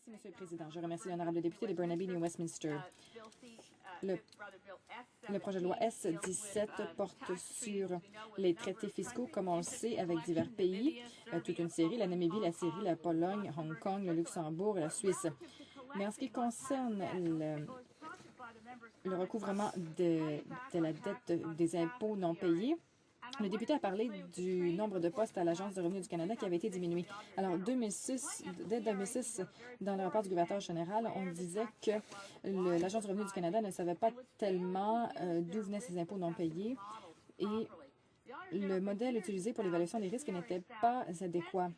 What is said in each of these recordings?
Merci, Monsieur le Président. Je remercie l'honorable député de Burnaby, New Westminster. Le projet de loi S-17 porte sur les traités fiscaux, comme on le sait, avec divers pays, toute une série, la Namibie, la Syrie, la Pologne, Hong Kong, le Luxembourg et la Suisse. Mais en ce qui concerne le recouvrement de la dette des impôts non payés, le député a parlé du nombre de postes à l'Agence du revenu du Canada qui avait été diminué. Alors, dès 2006, dans le rapport du gouverneur général, on disait que l'Agence du revenu du Canada ne savait pas tellement d'où venaient ces impôts non payés et le modèle utilisé pour l'évaluation des risques n'était pas adéquat.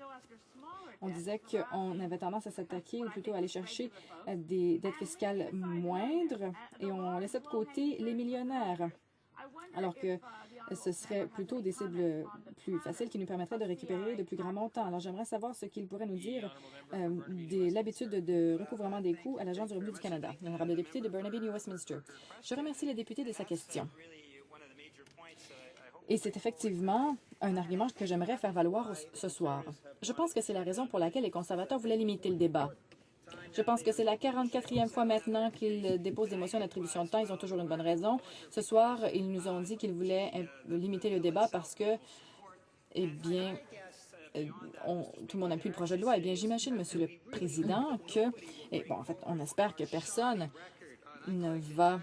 On disait qu'on avait tendance à s'attaquer ou plutôt à aller chercher des dettes fiscales moindres et on laissait de côté les millionnaires. Alors que ce serait plutôt des cibles plus faciles qui nous permettraient de récupérer de plus grands montants. Alors, j'aimerais savoir ce qu'il pourrait nous dire de l'habitude de recouvrement des coûts à l'Agence du revenu du Canada. L'honorable député de Burnaby, New Westminster. Je remercie le député de sa question. Et c'est effectivement un argument que j'aimerais faire valoir ce soir. Je pense que c'est la raison pour laquelle les conservateurs voulaient limiter le débat. Je pense que c'est la 44e fois maintenant qu'ils déposent des motions d'attribution de temps. Ils ont toujours une bonne raison. Ce soir, ils nous ont dit qu'ils voulaient limiter le débat parce que, eh bien, tout le monde appuie le projet de loi. Eh bien, j'imagine, Monsieur le Président, que, en fait, on espère que personne ne va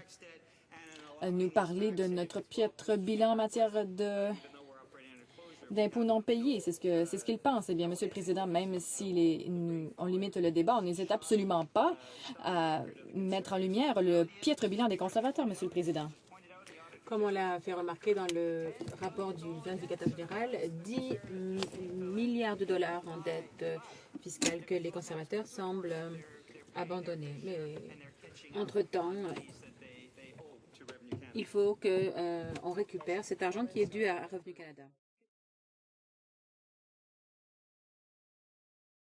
nous parler de notre piètre bilan en matière d'impôts non payés. C'est ce qu'ils pensent. Eh bien, Monsieur le Président, même si on limite le débat, on n'hésite absolument pas à mettre en lumière le piètre bilan des conservateurs, Monsieur le Président. Comme on l'a fait remarquer dans le rapport du vérificateur général, 10 milliards de dollars en dette fiscale que les conservateurs semblent abandonner. Mais entre-temps, il faut qu'on récupère cet argent qui est dû à Revenu Canada.